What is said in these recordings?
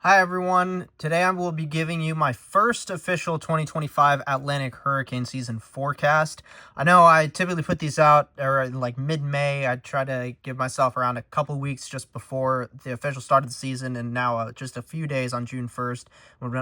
Hi everyone. Today I will be giving you my first official 2025 Atlantic hurricane season forecast. I know I typically put these out like mid-May. I try to give myself around a couple weeks just before the official start of the season, and now just a few days on June 1st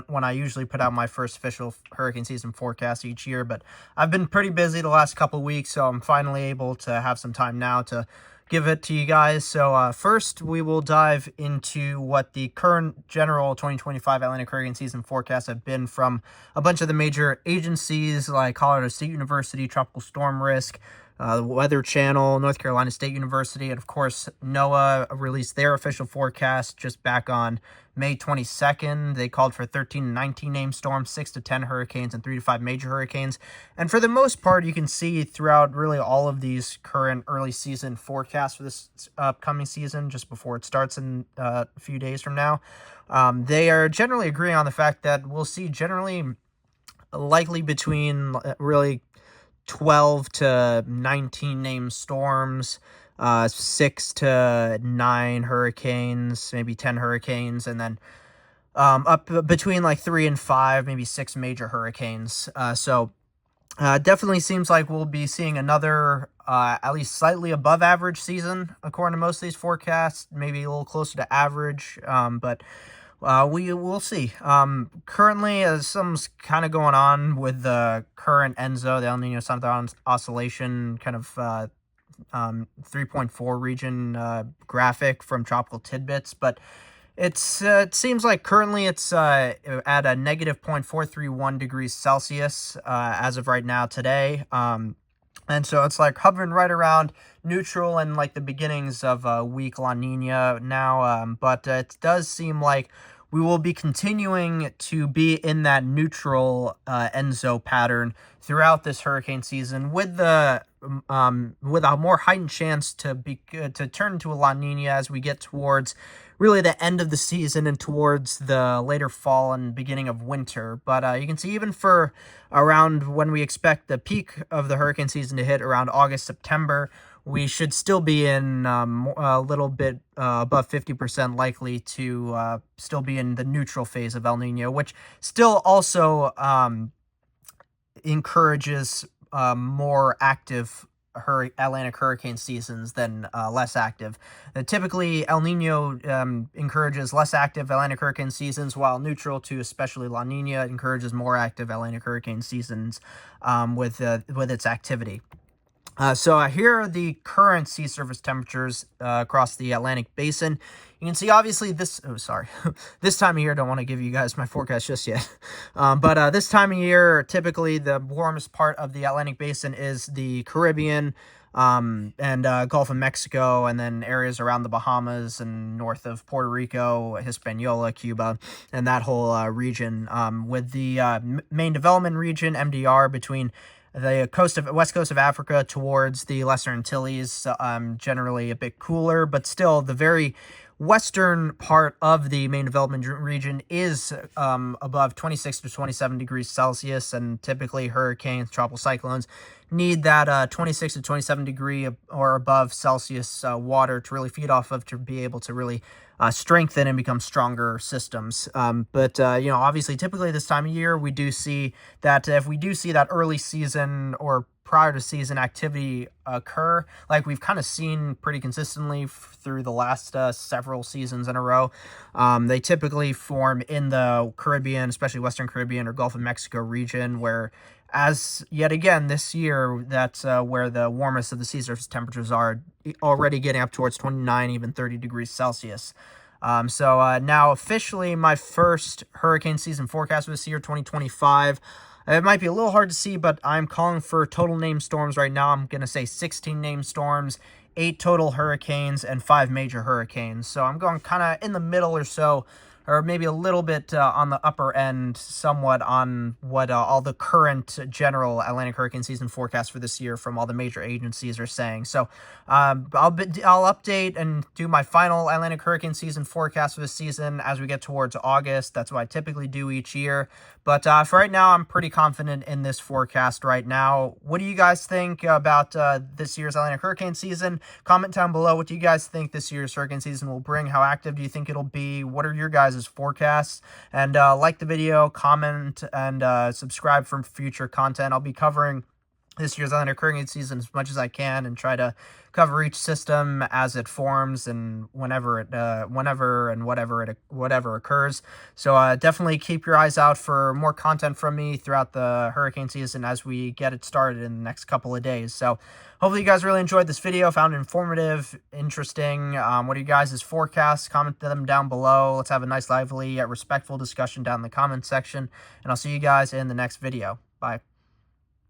when I usually put out my first official hurricane season forecast each year. But I've been pretty busy the last couple weeks, so I'm finally able to have some time now to give it to you guys. So first, we will dive into what the current general 2025 Atlantic hurricane season forecasts have been from a bunch of the major agencies like Colorado State University, Tropical Storm Risk, the Weather Channel, North Carolina State University, and of course, NOAA released their official forecast just back on May 22nd. They called for 13 to 19 named storms, 6 to 10 hurricanes, and 3 to 5 major hurricanes. And for the most part, you can see throughout really all of these current early season forecasts for this upcoming season, just before it starts in a few days from now, they are generally agreeing on the fact that we'll see generally likely between really 12 to 19 named storms, 6 to 9 hurricanes, maybe 10 hurricanes, and then up between like 3 and 5, maybe 6 major hurricanes. Definitely seems like we'll be seeing another at least slightly above average season, according to most of these forecasts, maybe a little closer to average, but we will see. Currently, something's kind of going on with the current ENSO, the El Nino Santa Oscillation, kind of 3.4 region graphic from Tropical Tidbits, but it seems like currently it's at a negative 0.431 degrees Celsius as of right now today. And so it's like hovering right around neutral and like the beginnings of a weak La Nina now. But it does seem like we will be continuing to be in that neutral ENSO pattern throughout this hurricane season, with a more heightened chance to turn into a La Nina as we get towards really the end of the season and towards the later fall and beginning of winter. But you can see even for around when we expect the peak of the hurricane season to hit around August, September, we should still be in a little bit above 50% likely to still be in the neutral phase of El Nino, which still also encourages more active Atlantic hurricane seasons than less active. Typically, El Nino encourages less active Atlantic hurricane seasons, while neutral to especially La Nina encourages more active Atlantic hurricane seasons with its activity. So here are the current sea surface temperatures across the Atlantic Basin. You can see obviously this this time of year, I don't want to give you guys my forecast just yet. But this time of year, typically the warmest part of the Atlantic Basin is the Caribbean and Gulf of Mexico, and then areas around the Bahamas and north of Puerto Rico, Hispaniola, Cuba, and that whole region, with the main development region, MDR, between the west coast of Africa towards the Lesser Antilles, generally a bit cooler, but still the very western part of the main development region is above 26 to 27 degrees Celsius, and typically hurricanes, tropical cyclones need that 26 to 27 degree or above Celsius water to really feed off of, to be able to really strengthen and become stronger systems. But obviously, typically this time of year, we do see that if we do see that early season or prior to season activity occur, like we've kind of seen pretty consistently through the last several seasons in a row, they typically form in the Caribbean, especially Western Caribbean or Gulf of Mexico region, where, as yet again this year, that's where the warmest of the sea surface temperatures are, already getting up towards 29, even 30 degrees Celsius. Now officially my first hurricane season forecast for this year, 2025. It might be a little hard to see, but I'm calling for total named storms right now. I'm going to say 16 named storms, 8 total hurricanes, and 5 major hurricanes. So I'm going kind of in the middle or so, or maybe a little bit on the upper end, somewhat, on what all the current general Atlantic hurricane season forecasts for this year from all the major agencies are saying. So I'll update and do my final Atlantic hurricane season forecast for this season as we get towards August. That's what I typically do each year. But for right now, I'm pretty confident in this forecast right now. What do you guys think about this year's Atlantic hurricane season? Comment down below. What do you guys think this year's hurricane season will bring? How active do you think it'll be? What are your guys' guys' forecasts. And like the video, comment, and subscribe for future content. I'll be covering this year's Atlantic hurricane season as much as I can, and try to cover each system as it forms and whenever and whatever occurs. So definitely keep your eyes out for more content from me throughout the hurricane season as we get it started in the next couple of days. So hopefully you guys really enjoyed this video, found it informative, interesting. What are you guys' forecasts? Comment them down below. Let's have a nice, lively, yet respectful discussion down in the comment section, and I'll see you guys in the next video. Bye.